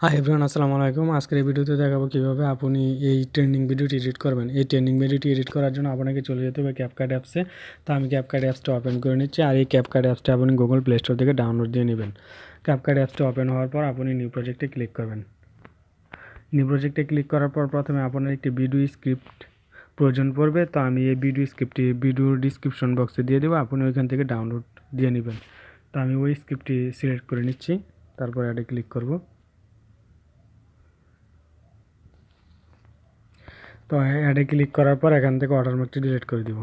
Hi everyone, আসসালামু আলাইকুম। আজকের এই ভিডিওতে দেখাবো কীভাবে আপনি এই ট্রেন্ডিং ভিডিওটি এডিট করবেন। এই ট্রেন্ডিং ভিডিওটি এডিট করার জন্য আপনাকে চলে যেতে হবে ক্যাপকাট অ্যাপসে। তো আমি ক্যাপকাট অ্যাপসটা ওপেন করে নিচ্ছি। আর এই ক্যাপকাট অ্যাপসটা আপনি গুগল প্লে স্টোর থেকে ডাউনলোড দিয়ে নেবেন। ক্যাপকাট অ্যাপসটা ওপেন হওয়ার পর আপনি নিউ প্রজেক্টে ক্লিক করবেন। নিউ প্রজেক্টে ক্লিক করার পর প্রথমে আপনার একটি ভিডিও স্ক্রিপ্ট প্রয়োজন পড়বে। তো আমি এই ভিডিও স্ক্রিপ্টটি ভিডিওর ডিসক্রিপশন বক্সে দিয়ে দেবো, আপনি ওইখান থেকে ডাউনলোড দিয়ে নেবেন। তো আমি ওই স্ক্রিপ্টটি সিলেক্ট করে নিচ্ছি, তারপর অ্যাডে ক্লিক করব। তো অ্যাডে ক্লিক করার পর এখান থেকে ওয়াটারমার্কটি ডিলিট করে দিব।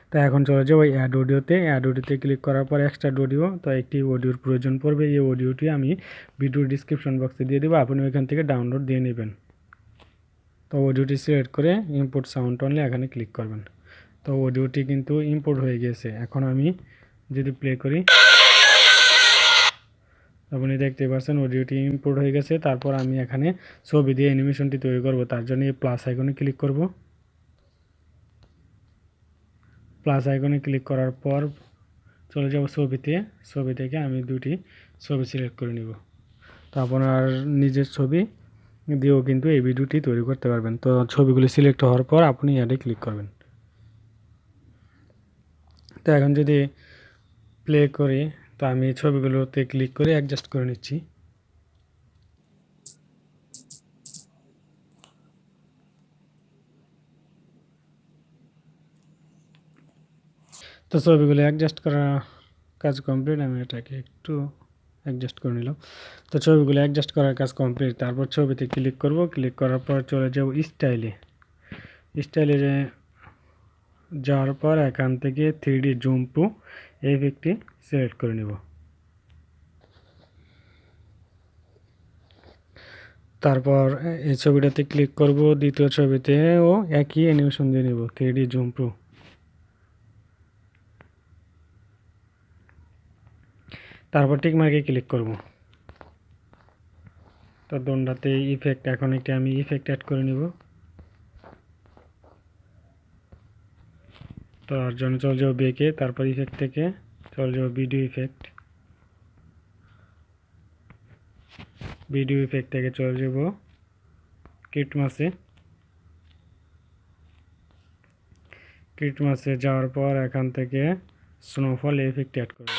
তো এখন চলে যাবো অ্যাড অডিওতে। অ্যাড অডিওতে ক্লিক করার পর এক্সট্রা অডিও, তো একটি অডিওর প্রয়োজন পড়বে। এই অডিওটি আমি ভিডিওর ডিসক্রিপশন বক্সে দিয়ে দেবো, আপনি ওইখান থেকে ডাউনলোড দিয়ে নেবেন। তো অডিওটি সিলেক্ট করে ইম্পোর্ট সাউন্ড অনলি এখানে ক্লিক করবেন। তো অডিওটি কিন্তু ইম্পোর্ট হয়ে গিয়েছে। এখন আমি যদি প্লে করি, আপনি দেখতে পাচ্ছেন অডিওটি ইম্পোর্ট হয়ে গেছে। তারপর আমি এখানে ছবি দিয়ে অ্যানিমেশনটি তৈরি করব। তার জন্য এই প্লাস আইকনে ক্লিক করব। প্লাস আইকনে ক্লিক করার পর চলে যাব ছবিতে। ছবি থেকে আমি দুটি ছবি সিলেক্ট করে নিব। তো আপনার নিজের ছবি দিয়েও কিন্তু এই ভিডিওটি তৈরি করতে পারবেন। তো ছবিগুলি সিলেক্ট হওয়ার পর আপনি অ্যাডে ক্লিক করবেন। তো এখন যদি প্লে করি, তো আমি ছবিগুলোতে ক্লিক করে অ্যাডজাস্ট করে নিচ্ছি। তো ছবিগুলো অ্যাডজাস্ট করা কাজ কমপ্লিট। আমি এটাকে একটু অ্যাডজাস্ট করে নিলাম। তো ছবিগুলো অ্যাডজাস্ট করার কাজ কমপ্লিট। তারপর ছবিতে ক্লিক করব। ক্লিক করার পর চলে যাব স্টাইলে। স্টাইলে যাওয়ার পর এখান থেকে 3D জুম টু এই ইফেক্টটি সিলেক্ট করে নেব। তারপর এই ছবিটাতে ক্লিক করব। দ্বিতীয় ছবিতেও একই অ্যানিমেশন দিয়ে নেব, 3D জুম টু। তারপর টিক মার্কে ক্লিক করব। তো দোনটাতে ইফেক্ট, এখন একটি আমি ইফেক্ট অ্যাড করে নিব। তো তার জন্য চলে যাব বেকে, তারপর ইফেক্ট থেকে চলে যাব ভিডিও ইফেক্ট। ভিডিও ইফেক্ট থেকে চলে যাব কিটমাসে। কিটমাসে যাওয়ার পর এখান থেকে স্নোফল ইফেক্ট অ্যাড করব।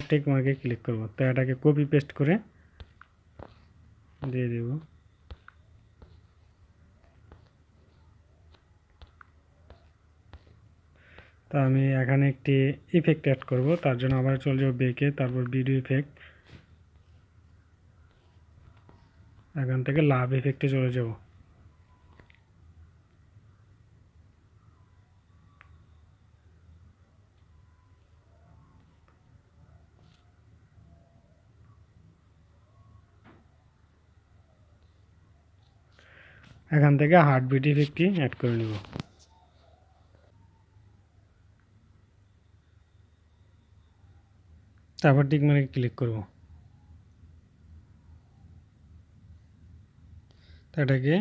টিক মার্কে ক্লিক করব। তো এটাকে কপি পেস্ট করে দিয়ে দেব। তো আমি এখানে একটি ইফেক্ট অ্যাড করব। তার জন্য আবার চলে যাব বেকে, তারপর ভিডিও ইফেক্ট, এখান থেকে লাভ ইফেক্টে চলে যাব। এখান থেকে হার্টবিট ইফেক্টটি অ্যাড করে নেব। তারপর টিক মার্কে ক্লিক করব। এটাকে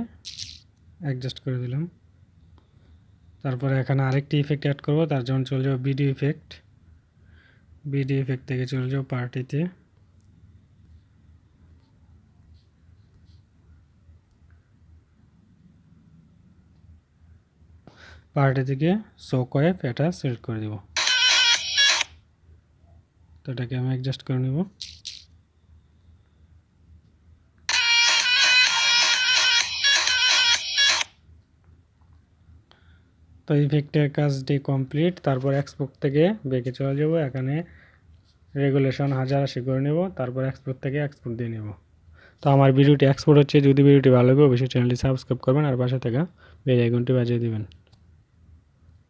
অ্যাডজাস্ট করে দিলাম। তারপরে এখানে আরেকটি ইফেক্ট অ্যাড করব। তার জন্য চলে যাব ভিডিও ইফেক্ট। ভিডিও ইফেক্ট থেকে চলে যাব পার্টিতে। পার্টি থেকে শোক ওয়েভ এটা সিলেক্ট করে দিব। তো এটাকে আমি অ্যাডজাস্ট করে নেব। তো ইফেক্টের কাজটি কমপ্লিট। তারপর এক্সপোর্ট থেকে বেঁকে চলে যাব। এখানে রেগুলেশন 1080 করে নেব। তারপর এক্সপোর্ট থেকে এক্সপোর্ট দিয়ে নেব। তো আমার ভিডিওটি এক্সপোর্ট হচ্ছে। যদি ভিডিওটি ভালো লাগে অবশ্যই চ্যানেলটি সাবস্ক্রাইব করবেন আর পাশে থাকা বেল আইকনটি বাজিয়ে দিবেন।